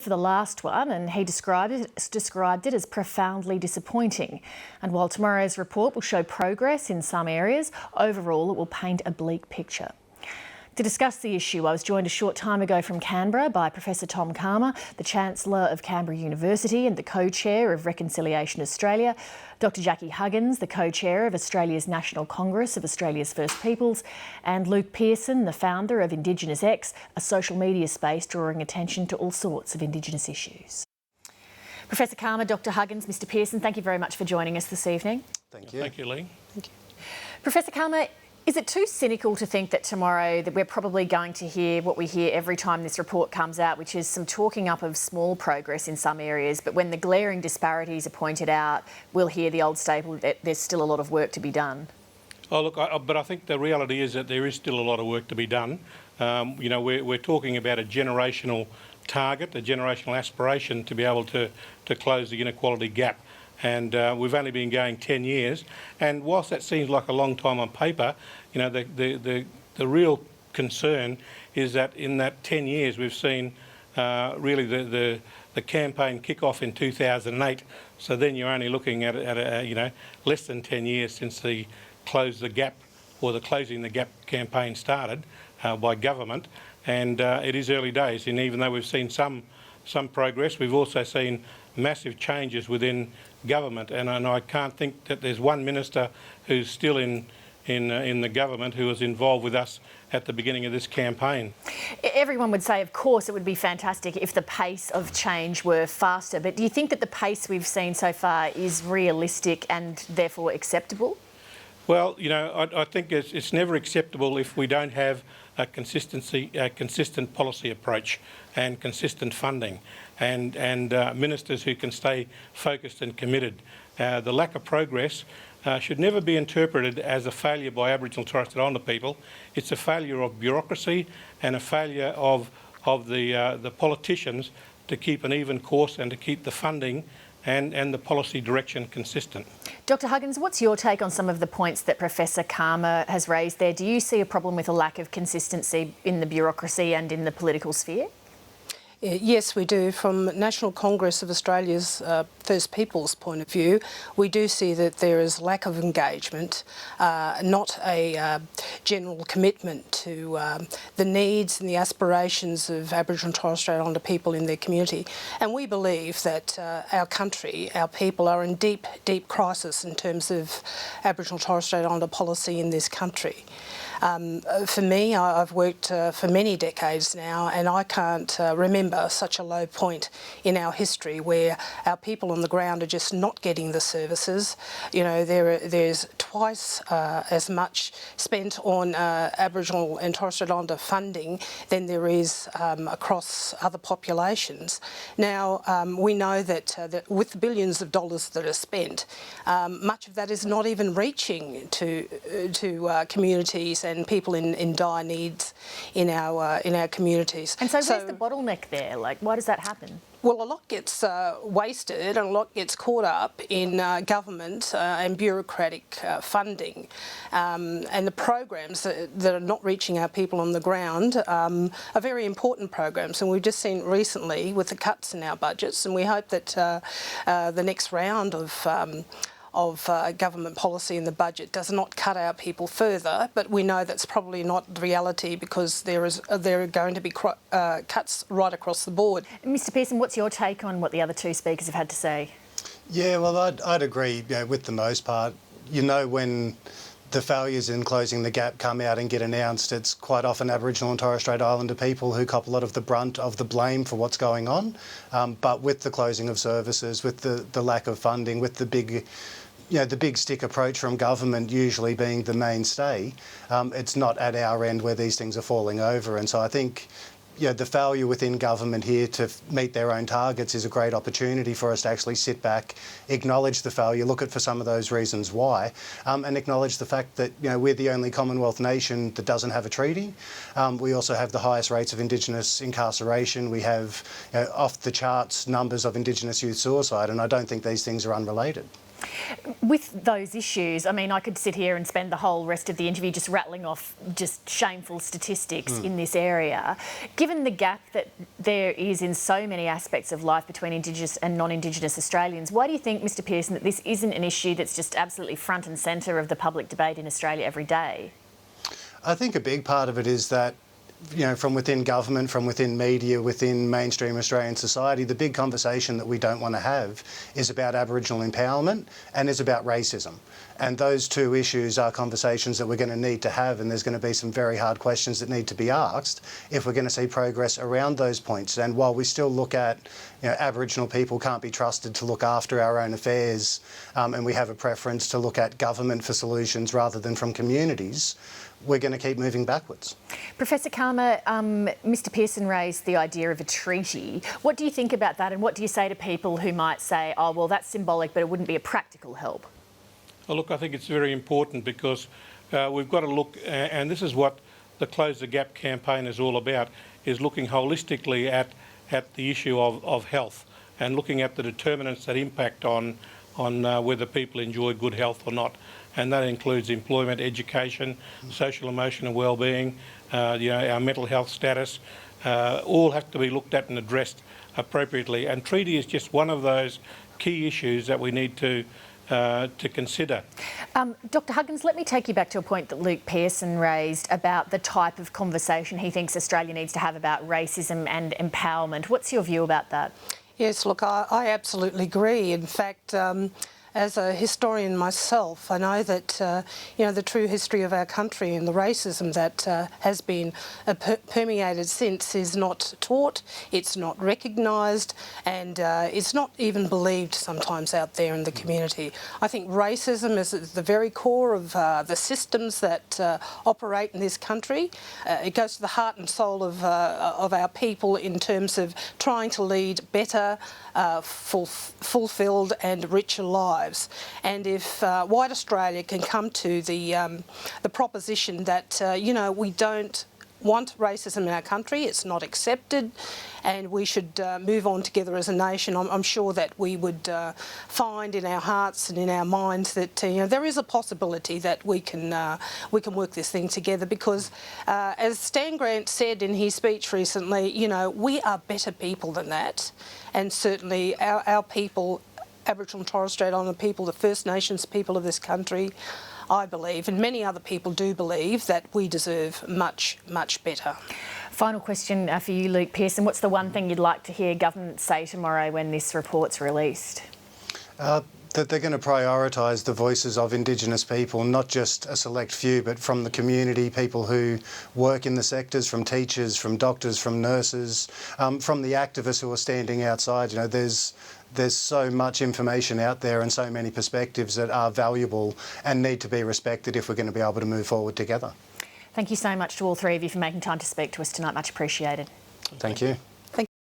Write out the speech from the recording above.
for the last one, and he described it as profoundly disappointing. And while tomorrow's report will show progress in some areas, overall it will paint a bleak picture. To discuss the issue, I was joined a short time ago from Canberra by Professor Tom Calma, the Chancellor of Canberra University and the co-chair of Reconciliation Australia, Dr Jackie Huggins, the co-chair of Australia's National Congress of Australia's First Peoples, and Luke Pearson, the founder of Indigenous X, a social media space drawing attention to all sorts of Indigenous issues. Professor Calma, Dr Huggins, Mr Pearson, thank you very much for joining us this evening. Thank you. Thank you, Lee. Thank you. Professor Calma, is it too cynical to think that tomorrow that we're probably going to hear what we hear every time this report comes out, which is some talking up of small progress in some areas, but when the glaring disparities are pointed out, we'll hear the old staple that there's still a lot of work to be done? Oh, look, but I think the reality is that there is still a lot of work to be done. You know, we're talking about a generational target, a generational aspiration to be able to close the inequality gap. And we've only been going 10 years. And whilst that seems like a long time on paper, you know, the real concern is that in that 10 years we've seen really the campaign kick off in 2008. So then you're only looking at you know, less than 10 years since the Close the Gap or the Closing the Gap campaign started by government. And it is early days. And even though we've seen some progress, we've also seen massive changes within government, and I can't think that there's one minister who's still in the government who was involved with us at the beginning of this campaign. Everyone would say, of course, it would be fantastic if the pace of change were faster, but do you think that the pace we've seen so far is realistic and therefore acceptable? Well, you know, I think it's never acceptable if we don't have a consistent policy approach and consistent funding and ministers who can stay focused and committed. The lack of progress should never be interpreted as a failure by Aboriginal and Torres Strait Islander people. It's a failure of bureaucracy and a failure of the politicians to keep an even course and to keep the funding and the policy direction consistent. Dr Huggins, what's your take on some of the points that Professor Calma has raised there? Do you see a problem with a lack of consistency in the bureaucracy and in the political sphere? Yes, we do. From National Congress of Australia's First Peoples point of view, we do see that there is lack of engagement, not a general commitment to the needs and the aspirations of Aboriginal and Torres Strait Islander people in their community. And we believe that our country, our people are in deep, deep crisis in terms of Aboriginal and Torres Strait Islander policy in this country. For me, I've worked for many decades now, and I can't remember such a low point in our history where our people on the ground are just not getting the services. You know, there's twice as much spent on Aboriginal and Torres Strait Islander funding than there is across other populations. Now, we know that with the billions of dollars that are spent, much of that is not even reaching to communities and people in dire needs in our communities. And so where's the bottleneck there? Like, why does that happen? Well, a lot gets wasted and a lot gets caught up in government and bureaucratic funding. And the programs that are not reaching our people on the ground are very important programs. And we've just seen recently with the cuts in our budgets, and we hope that the next round of government policy in the budget does not cut our people further, but we know that's probably not the reality because there are going to be cuts right across the board. Mr Pearson, what's your take on what the other two speakers have had to say? Yeah, well, I'd agree, you know, with the most part. You know, when the failures in closing the gap come out and get announced, it's quite often Aboriginal and Torres Strait Islander people who cop a lot of the brunt of the blame for what's going on. But with the closing of services, with the lack of funding, with the big stick approach from government usually being the mainstay, it's not at our end where these things are falling over. And so I think, you know, the failure within government here to meet their own targets is a great opportunity for us to actually sit back, acknowledge the failure, look at for some of those reasons why, and acknowledge the fact that, you know, we're the only Commonwealth nation that doesn't have a treaty. We also have the highest rates of Indigenous incarceration. We have, you know, off the charts numbers of Indigenous youth suicide, and I don't think these things are unrelated. With those issues, I mean, I could sit here and spend the whole rest of the interview just rattling off just shameful statistics in this area. Given the gap that there is in so many aspects of life between Indigenous and non-Indigenous Australians, why do you think, Mr Pearson, that this isn't an issue that's just absolutely front and centre of the public debate in Australia every day? I think a big part of it is that, from within government, from within media, within mainstream Australian society, the big conversation that we don't want to have is about Aboriginal empowerment and is about racism. And those two issues are conversations that we're going to need to have, and there's going to be some very hard questions that need to be asked if we're going to see progress around those points. And while we still look at, Aboriginal people can't be trusted to look after our own affairs, and we have a preference to look at government for solutions rather than from communities, we're going to keep moving backwards. Professor Karma, Mr Pearson raised the idea of a treaty. What do you think about that, and what do you say to people who might say, oh, well, that's symbolic, but it wouldn't be a practical help? Well, look, I think it's very important because we've got to look, and this is what the Close the Gap campaign is all about, is looking holistically at the issue of health and looking at the determinants that impact on whether people enjoy good health or not. And that includes employment, education, social, emotional well-being, our mental health status, all have to be looked at and addressed appropriately. And treaty is just one of those key issues that we need to consider. Dr Huggins, let me take you back to a point that Luke Pearson raised about the type of conversation he thinks Australia needs to have about racism and empowerment. What's your view about that? Yes, look, I absolutely agree. In fact, as a historian myself, I know that the true history of our country and the racism that has been permeated since is not taught, it's not recognised, and it's not even believed sometimes out there in the community. I think racism is at the very core of the systems that operate in this country. It goes to the heart and soul of our people in terms of trying to lead better, fulfilled and richer lives. And if white Australia can come to the proposition that we don't want racism in our country, it's not accepted, and we should move on together as a nation, I'm sure that we would find in our hearts and in our minds that there is a possibility that we can work this thing together, because as Stan Grant said in his speech recently, we are better people than that, and certainly our people, Aboriginal and Torres Strait Islander people, the First Nations people of this country, I believe, and many other people do believe, that we deserve much, much better. Final question for you, Luke Pearson. What's the one thing you'd like to hear government say tomorrow when this report's released? That they're going to prioritise the voices of Indigenous people, not just a select few, but from the community, people who work in the sectors, from teachers, from doctors, from nurses, from the activists who are standing outside. There's so much information out there and so many perspectives that are valuable and need to be respected if we're going to be able to move forward together. Thank you so much to all three of you for making time to speak to us tonight. Much appreciated. Thank you.